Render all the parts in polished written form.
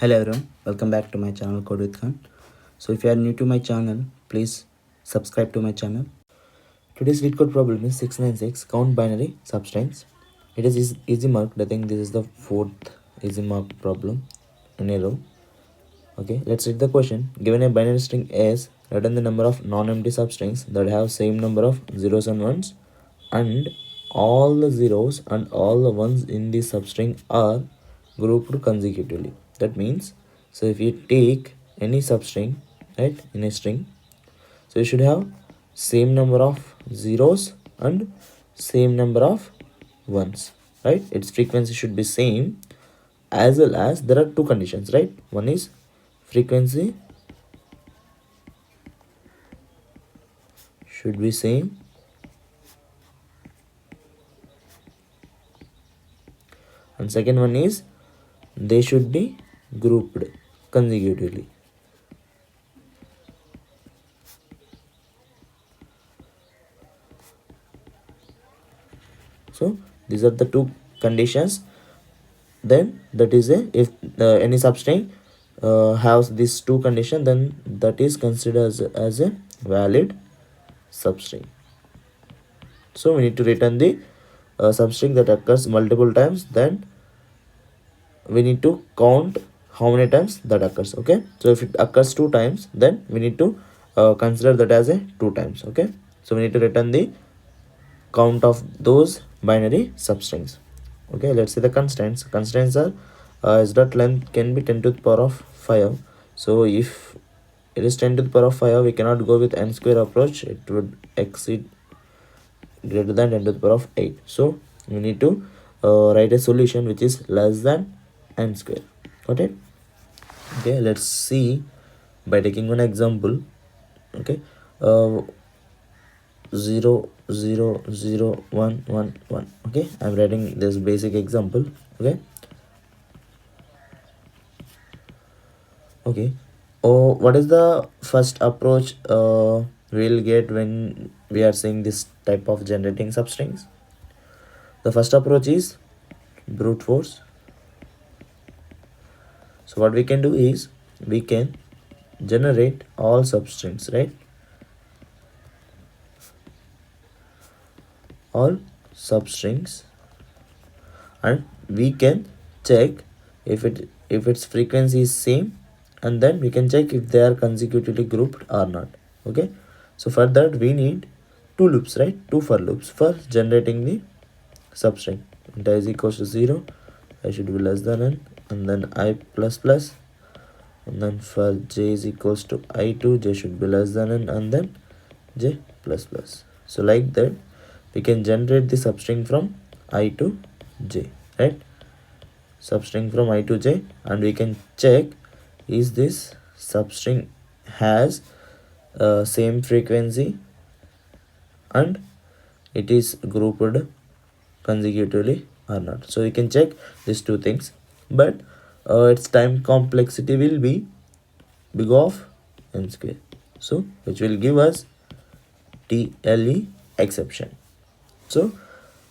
Hello everyone, welcome back to my channel codeWithKhan. So if you are new to my channel, please subscribe to my channel. Today's LeetCode problem is 696 count binary substrings. It is easy marked. I think this is the fourth easy marked problem in a row. Okay, let's read the question. Given a binary string S, return the number of non-empty substrings that have same number of zeros and ones, and all the zeros and all the ones in the substring are grouped consecutively. That means, so if you take any substring, right, in a string, so you should have same number of zeros and same number of ones, right? Its frequency should be same, as well as there are two conditions, right? One is frequency should be same, and second one is they should be grouped consecutively. So these are the two conditions. Then that is a, if any substring has these two conditions, then that is considered as a valid substring. So we need to return the substring that occurs multiple times. Then we need to count how many times that occurs. Okay, so if it occurs two times, then we need to consider that as a two times. Okay, so we need to return the count of those binary substrings. Okay, let's see the constraints. Constraints are s dot length can be 10 to the power of 5. So if it is 10 to the power of 5, we cannot go with n square approach. It would exceed greater than 10 to the power of 8. So we need to write a solution which is less than n square. Got it? Okay, let's see by taking one example. Okay, 0 0 0 1 1 1. Okay, I'm writing this basic example. Okay, oh, what is the first approach we'll get when we are seeing this type of generating substrings? The first approach is brute force. So what we can do is we can generate all substrings, right? All substrings, and we can check if its frequency is same, and then we can check if they are consecutively grouped or not. Okay, so for that we need two loops, right? Two for loops for generating the substring. Int I is equals to 0, I should be less than n, and then I plus plus, and then for j is equals to I2, j should be less than n, and then j plus plus. So like that we can generate the substring from I to j, right? Substring from I to j, and we can check is this substring has same frequency and it is grouped consecutively or not. So we can check these two things, but its time complexity will be big of n square, so which will give us TLE exception. So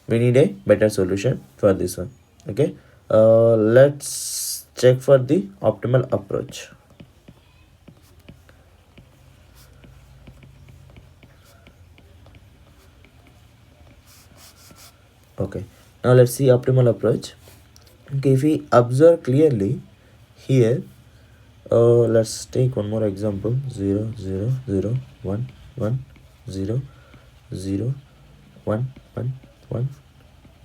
we need a better solution for this one. Okay, let's check for the optimal approach. Okay, now let's see optimal approach. Okay, if we observe clearly here, let's take one more example. 0 0 0 1 1 0 0 1 1 1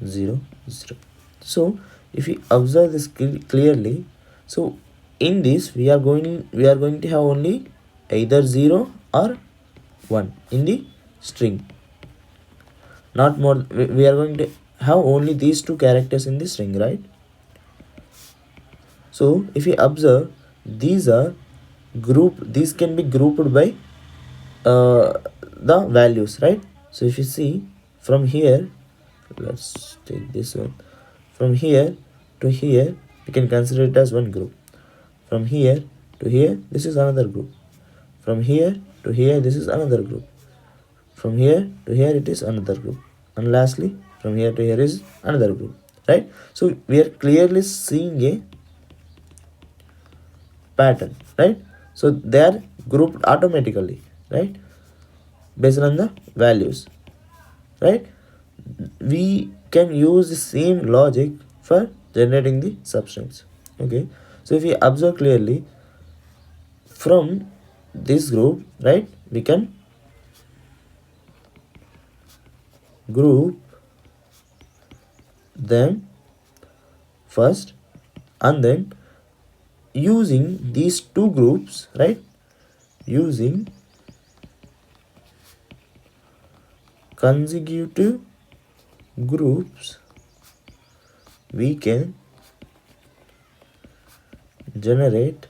0 0. So if we observe this clearly, so in this we are going to have only either 0 or 1 in the string, not more. We are going to have only these two characters in the string, right? So if we observe, these are these can be grouped by the values, right? So if you see from here, let's take this one, from here to here we can consider it as one group. From here to here, this is another group. From here to here, this is another group. From here to here, it is another group, and lastly from here to here is another group, right? So we are clearly seeing pattern, right? So they are grouped automatically, right, based on the values, right? We can use the same logic for generating the substrings. Okay, so if we observe clearly from this group, right, we can group them first, and then using these two groups, right, using consecutive groups, we can generate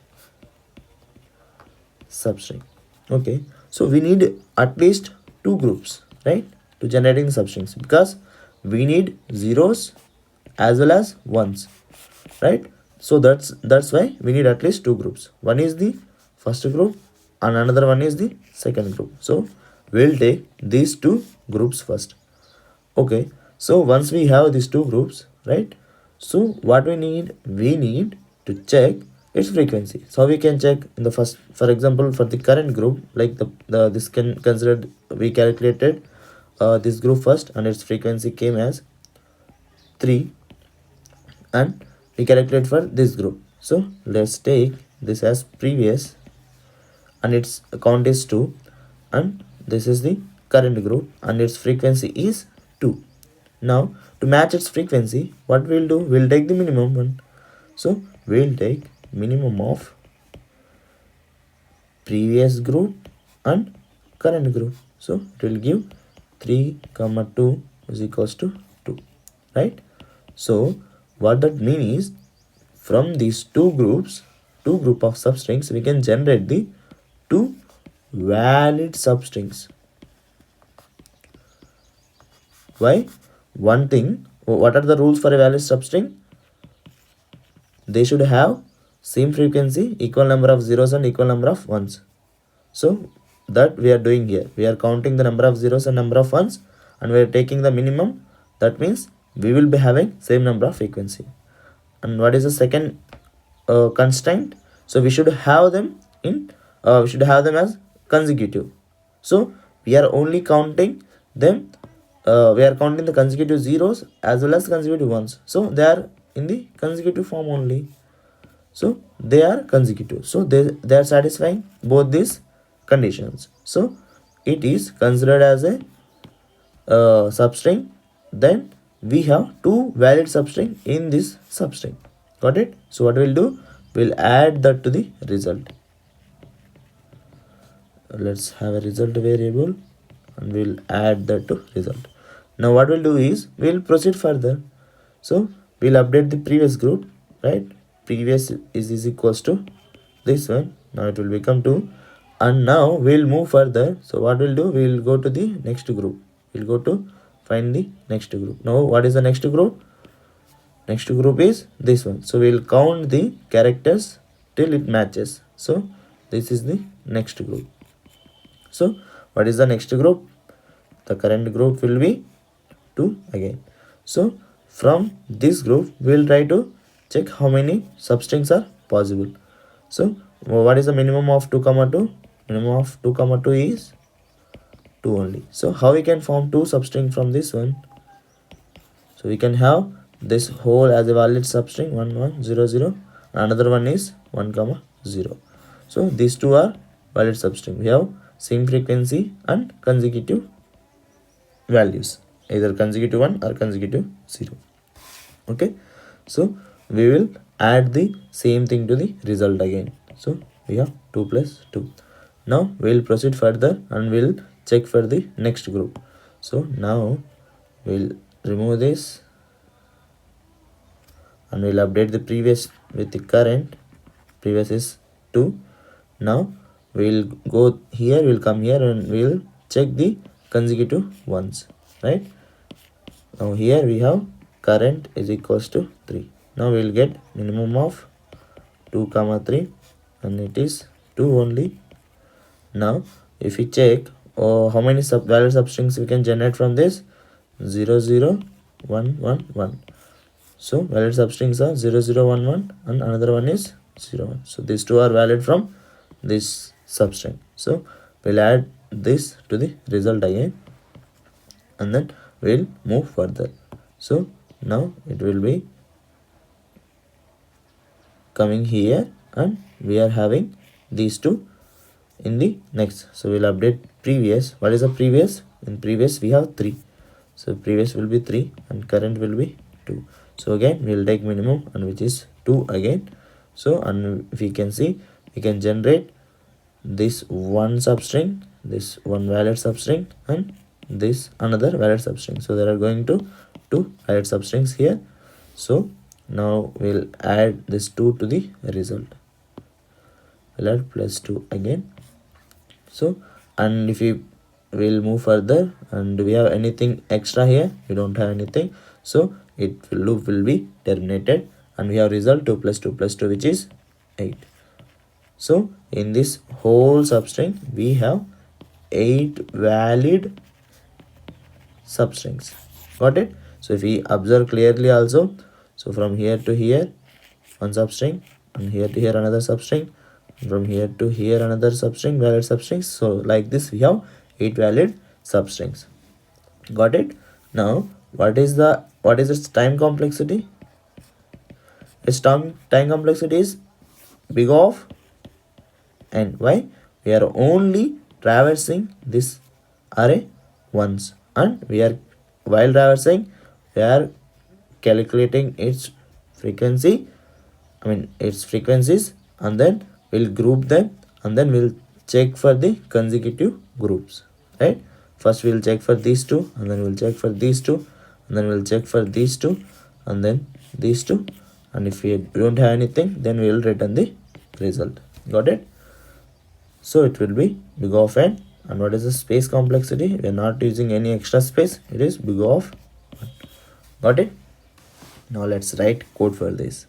substring. Okay, so we need at least two groups, right, to generating the substrings, because we need zeros as well as ones, right? So that's why we need at least two groups. One is the first group and another one is the second group. So we'll take these two groups first. Okay, so once we have these two groups, right, so what we need to check its frequency. So we can check in the first, for example, for the current group, like the this can considered, we calculated this group first and its frequency came as 3, and we calculate for this group. So let's take this as previous and its count is 2, and this is the current group and its frequency is 2. Now to match its frequency, what we'll do, we'll take the minimum one. So we'll take minimum of previous group and current group. So it will give 3 comma 2 is equals to 2, right? So what that means is, from these two group of substrings, we can generate the two valid substrings. Why? One thing, what are the rules for a valid substring? They should have same frequency, equal number of zeros and equal number of ones. So that we are doing here. We are counting the number of zeros and number of ones, and we are taking the minimum. That means we will be having same number of frequency. And what is the second constraint? So we should have them in we should have them as consecutive. So we are only counting them, we are counting the consecutive zeros as well as consecutive ones. So they are in the consecutive form only. So they are consecutive. So they are satisfying both these conditions. So it is considered as a substring. Then we have two valid substring in this substring. Got it? So what we'll do, we'll add that to the result. Let's have a result variable and we'll add that to result. Now what we'll do is, we'll proceed further. So we'll update the previous group, right? Previous is equals to this one. Now it will become 2, and now we'll move further. So what we'll do, we'll go to the next group. We'll go to find the next group. Now what is the next group? Next group is this one. So we'll count the characters till it matches. So this is the next group. So what is the next group? The current group will be 2 again. So from this group, we'll try to check how many substrings are possible. So what is the minimum of 2 comma 2? Minimum of 2 comma 2 is 2 only. So how we can form two substring from this one? So we can have this whole as a valid substring 1 1 0 0. Another one is 1 comma 0. So these two are valid substring. We have same frequency and consecutive values, either consecutive 1 or consecutive 0. Okay, so we will add the same thing to the result again. So we have 2 plus 2. Now we will proceed further and we'll check for the next group. So now we'll remove this and we'll update the previous with the current. Previous is 2. Now we'll go here, we'll come here and we'll check the consecutive ones, right? Now here we have current is equals to 3. Now we'll get minimum of 2 comma 3 and it is 2 only. Now if we check how many valid substrings we can generate from this, 0 0 1 1 1. So valid substrings are 0 0 1 1 and another one is 0 1. So these two are valid from this substring. So we'll add this to the result again, and then we'll move further. So now it will be coming here, and we are having these two in the next. So we'll update previous. What is the previous? In previous we have 3. So previous will be 3 and current will be 2. So again we'll take minimum, and which is 2 again. So and we can see we can generate this one substring, this one valid substring, and this another valid substring. So there are going to 2 valid substrings here. So now we'll add this 2 to the result. We'll add plus 2 again. So and if we will move further, and we have anything extra here, we don't have anything, so loop will be terminated, and we have result 2 plus 2 plus 2, which is 8. So in this whole substring we have 8 valid substrings. Got it? So if we observe clearly also, so from here to here one substring, and here to here another substring, from here to here another substring, valid substrings. So like this we have 8 valid substrings. Got it? Now what is its time complexity? Its time complexity is big of n. Why? We are only traversing this array once, and we are, while traversing, we are calculating its frequency, its frequencies, and then we'll group them, and then we'll check for the consecutive groups, right? First we'll check for these two, and then we'll check for these two, and then we'll check for these two, and then these two, and if we don't have anything, then we will return the result. Got it? So it will be big of n. And what is the space complexity? We are not using any extra space, it is big of 1. Got it? Now let's write code for this.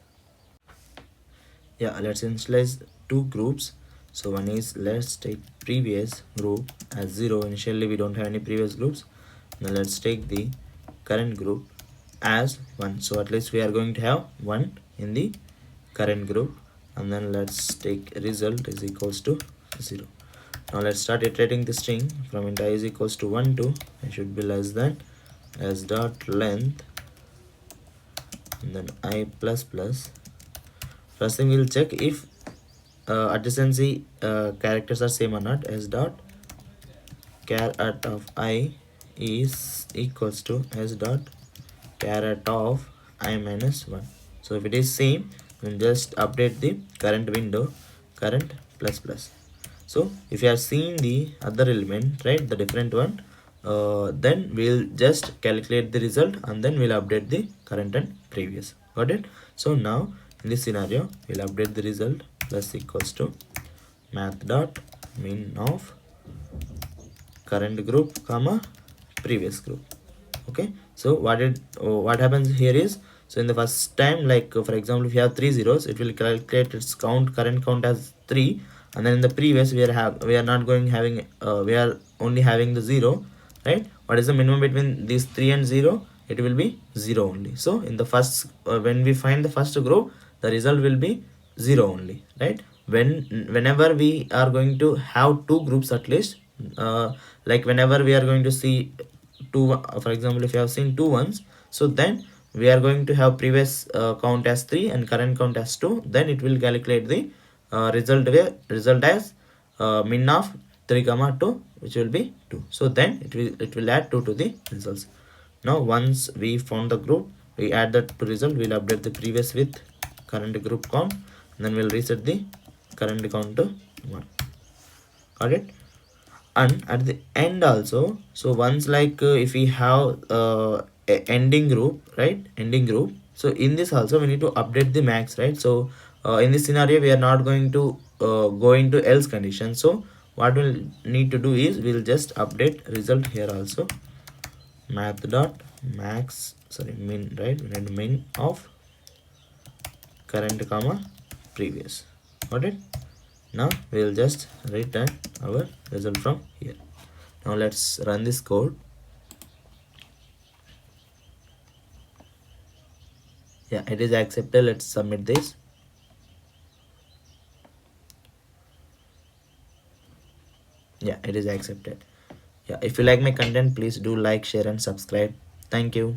Yeah, let's initialize 2 groups. So one is, let's take previous group as 0. Initially we don't have any previous groups. Now let's take the current group as 1. So at least we are going to have 1 in the current group. And then let's take result is equals to 0. Now let's start iterating the string from int I is equals to 1 to I should be less than s dot length, and then I plus plus. First thing we'll check if adjacency characters are same or not. S dot char at of I is equals to s dot char at of I minus 1. So if it is same, then just update the current window, current plus plus. So if you are seeing the other element, right, the different one, then we'll just calculate the result, and then we'll update the current and previous. Got it? So now in this scenario we'll update the result plus equals to math dot min of current group comma previous group. Okay, so what happens here is, so in the first time, like for example, if you have 3 zeros, it will calculate its current count as 3, and then in the previous we are not going having we are only having the 0, right? What is the minimum between these 3 and 0? It will be 0 only. So in the first when we find the first group, the result will be 0 only, right? Whenever we are going to have 2 groups at least, like whenever we are going to see 2, for example, if you have seen 2 ones, so then we are going to have previous count as 3 and current count as 2. Then it will calculate the result as min of 3 comma 2, which will be 2. So then it will add 2 to the results. Now once we found the group, we add that to result. We'll update the previous with current group count, and then we'll reset the current count to 1. Got it? And at the end also, so once like if we have a ending group, right, ending group, so in this also we need to update the max, right? So in this scenario we are not going to go into else condition. So what we'll need to do is we'll just update result here also, math dot max, sorry, min, right? We need min of current comma previous. Got it? Now we'll just return our result from here. Now let's run this code. Yeah, it is accepted. Let's submit this. Yeah, it is accepted. Yeah, if you like my content, please do like, share and subscribe. Thank you.